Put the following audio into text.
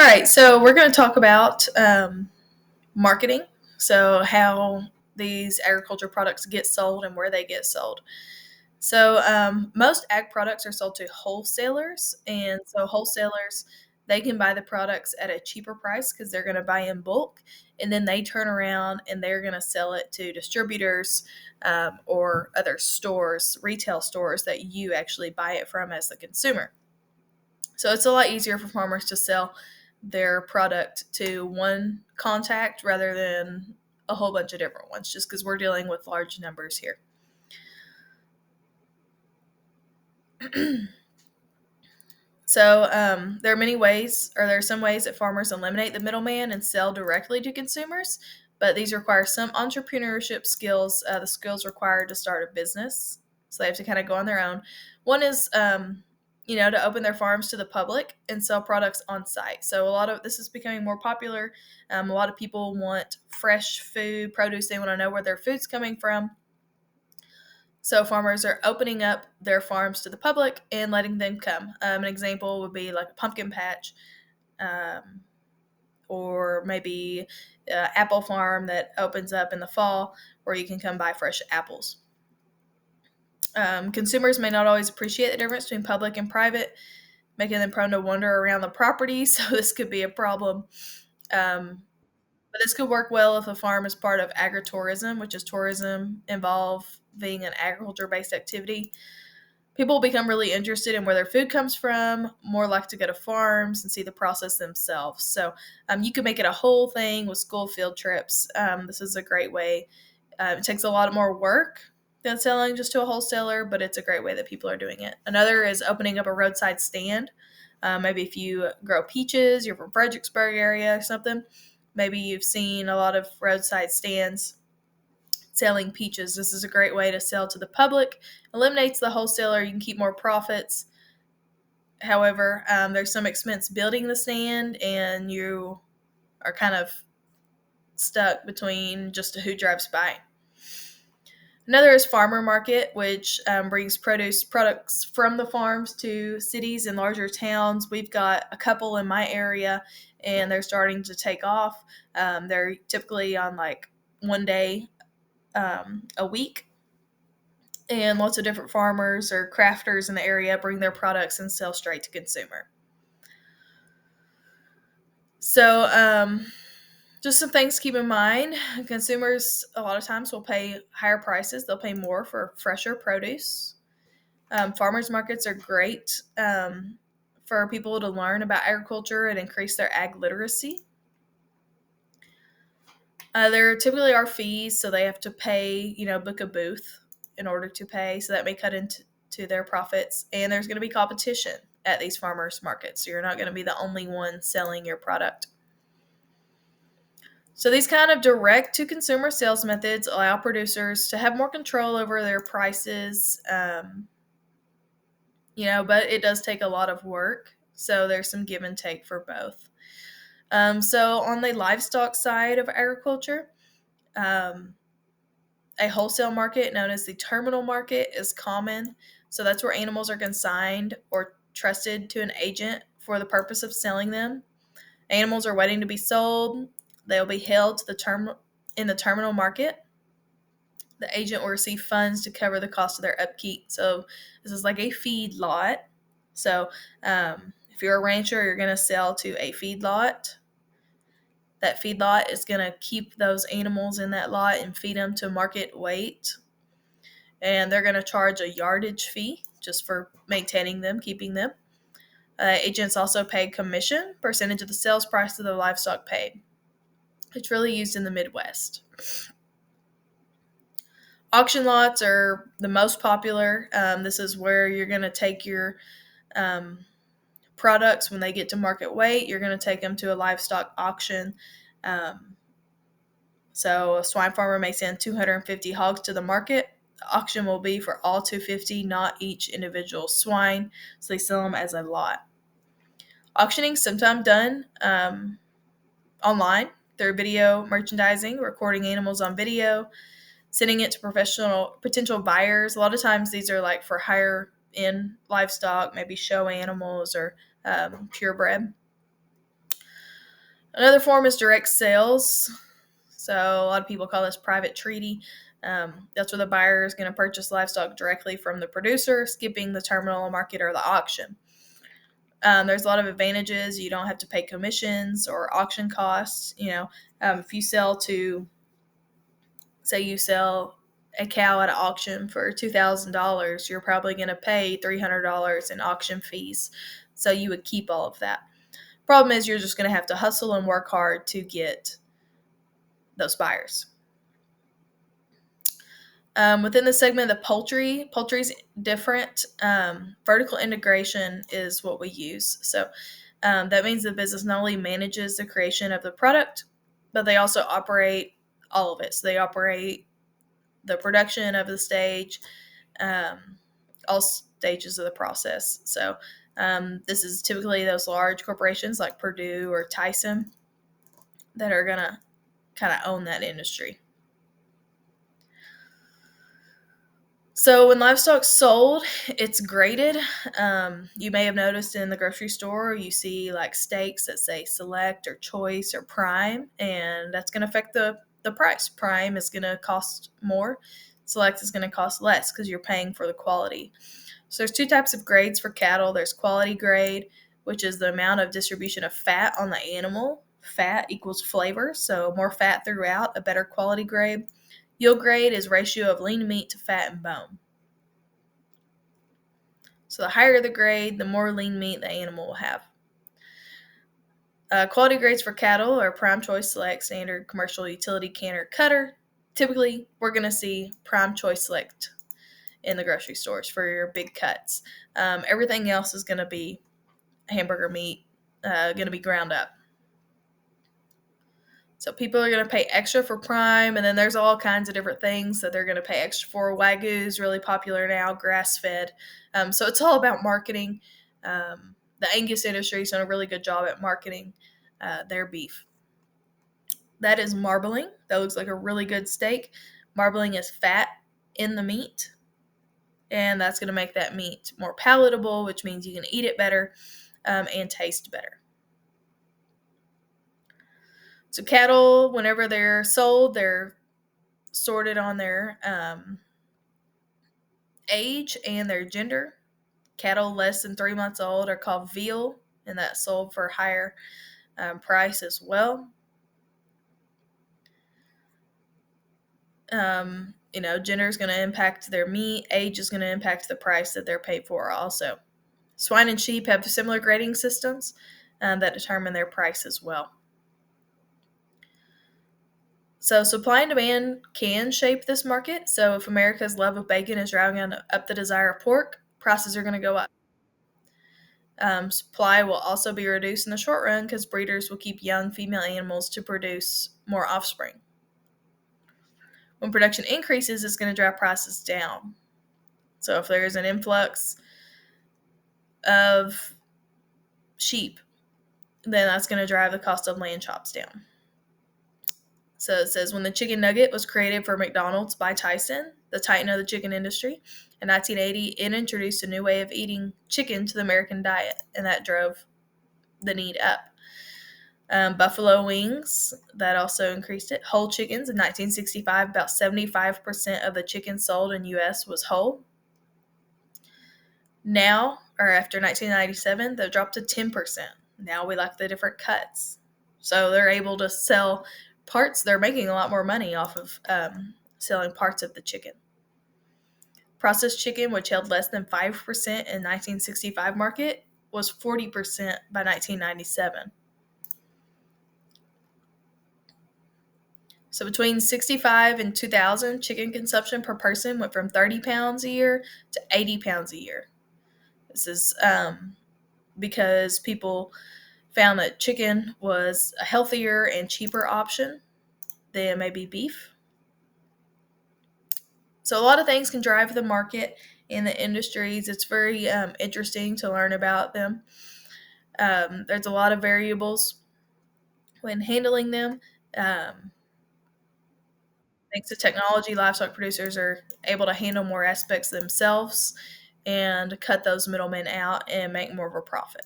right, so we're going to talk about marketing. So, how these agriculture products get sold and where they get sold. So, most ag products are sold to wholesalers, and so wholesalers they can buy the products at a cheaper price because they're going to buy in bulk, and then they turn around and they're going to sell it to distributors or other stores, retail stores that you actually buy it from as the consumer. So it's a lot easier for farmers to sell their product to one contact rather than a whole bunch of different ones, just because we're dealing with large numbers here. So there are many ways, or there are some ways that farmers eliminate the middleman and sell directly to consumers, but these require some entrepreneurship skills, the skills required to start a business. So they have to kind of go on their own. One is, to open their farms to the public and sell products on site. So a lot of this is becoming more popular. A lot of people want fresh food, produce. They want to know where their food's coming from. So farmers are opening up their farms to the public and letting them come. An example would be like a pumpkin patch, um, or maybe an apple farm that opens up in the fall where you can come buy fresh apples. Consumers may not always appreciate the difference between public and private, making them prone to wander around the property. So this could be a problem. But this could work well if a farm is part of agritourism, which is tourism involving an agriculture-based activity. People become really interested in where their food comes from, more likely to go to farms and see the process themselves. So you could make it a whole thing with school field trips. This is a great way. It takes a lot more work than selling just to a wholesaler, but it's a great way that people are doing it. Another is opening up a roadside stand. Maybe if you grow peaches, you're from Fredericksburg area or something, maybe you've seen a lot of roadside stands selling peaches. This is a great way to sell to the public, eliminates the wholesaler, you can keep more profits. However, there's some expense building the stand, and you are kind of stuck between just who drives by. Another is farmer market, which brings produce products from the farms to cities and larger towns. We've got a couple in my area, and they're starting to take off. They're typically on like one day a week, and lots of different farmers or crafters in the area bring their products and sell straight to consumer. So, just some things to keep in mind. Consumers a lot of times will pay higher prices. They'll pay more for fresher produce. Farmers markets are great for people to learn about agriculture and increase their ag literacy. There typically are fees, so they have to pay, book a booth in order to pay. So that may cut into their profits. And there's going to be competition at these farmers markets. So you're not going to be the only one selling your product. So these kind of direct to consumer sales methods allow producers to have more control over their prices, but it does take a lot of work. So there's some give and take for both. So on the livestock side of agriculture, a wholesale market known as the terminal market is common. So that's where animals are consigned or trusted to an agent for the purpose of selling them. Animals are waiting to be sold. They'll be held to in the terminal market. The agent will receive funds to cover the cost of their upkeep. So this is like a feed lot. So if you're a rancher, you're going to sell to a feed lot. That feed lot is going to keep those animals in that lot and feed them to market weight. And they're going to charge a yardage fee just for maintaining them, keeping them. Agents also pay commission, percentage of the sales price of the livestock paid. It's really used in the Midwest. Auction lots are the most popular. This is where you're going to take your products when they get to market weight. You're going to take them to a livestock auction. So a swine farmer may send 250 hogs to the market. The auction will be for all 250, not each individual swine. So they sell them as a lot. Auctioning is sometimes done online through video merchandising, recording animals on video, sending it to professional potential buyers. A lot of times these are like for higher end livestock, maybe show animals or purebred. Another form is direct sales. So a lot of people call this private treaty. That's where the buyer is going to purchase livestock directly from the producer, skipping the terminal market or the auction. There's a lot of advantages. You don't have to pay commissions or auction costs. If you sell to, say, you sell a cow at an auction for $2,000, you're probably going to pay $300 in auction fees. So you would keep all of that. Problem is, you're just going to have to hustle and work hard to get those buyers. Within the segment of the poultry's different. Vertical integration is what we use. So that means the business not only manages the creation of the product, but they also operate all of it. So they operate the production of the stage, all stages of the process. So this is typically those large corporations like Purdue or Tyson that are going to kind of own that industry. So when livestock's sold, it's graded. You may have noticed in the grocery store, you see like steaks that say select or choice or prime, and that's going to affect the price. Prime is going to cost more. Select is going to cost less because you're paying for the quality. So there's two types of grades for cattle. There's quality grade, which is the amount of distribution of fat on the animal. Fat equals flavor, so more fat throughout, a better quality grade. Yield grade is ratio of lean meat to fat and bone. So the higher the grade, the more lean meat the animal will have. Quality grades for cattle are prime, choice, select, standard, commercial, utility, canner, cutter. Typically, we're going to see prime, choice, select in the grocery stores for your big cuts. Everything else is going to be hamburger meat, going to be ground up. So people are going to pay extra for prime, and then there's all kinds of different things that they're going to pay extra for. Wagyu is really popular now, grass-fed. So it's all about marketing. The Angus industry has done a really good job at marketing their beef. That is marbling. That looks like a really good steak. Marbling is fat in the meat, and that's going to make that meat more palatable, which means you can eat it better and taste better. So cattle, whenever they're sold, they're sorted on their age and their gender. Cattle less than 3 months old are called veal, and that's sold for a higher price as well. Gender is going to impact their meat. Age is going to impact the price that they're paid for also. Swine and sheep have similar grading systems that determine their price as well. So supply and demand can shape this market. So if America's love of bacon is driving up the desire of pork, prices are going to go up. Supply will also be reduced in the short run because breeders will keep young female animals to produce more offspring. When production increases, it's going to drive prices down. So if there's an influx of sheep, then that's going to drive the cost of lamb chops down. So it says, when the chicken nugget was created for McDonald's by Tyson, the titan of the chicken industry, in 1980, it introduced a new way of eating chicken to the American diet, and that drove the need up. Buffalo wings, that also increased it. Whole chickens in 1965, about 75% of the chicken sold in U.S. was whole. Now, or after 1997, they dropped to 10%. Now we like the different cuts. So they're able to sell parts. They're making a lot more money off of selling parts of the chicken. Processed chicken, which held less than 5% in 1965 market, was 40% by 1997. So between 65 and 2000, chicken consumption per person went from 30 pounds a year to 80 pounds a year. This is because people found that chicken was a healthier and cheaper option than maybe beef. So a lot of things can drive the market in the industries. It's very interesting to learn about them. There's a lot of variables when handling them. Thanks to technology, livestock producers are able to handle more aspects themselves and cut those middlemen out and make more of a profit.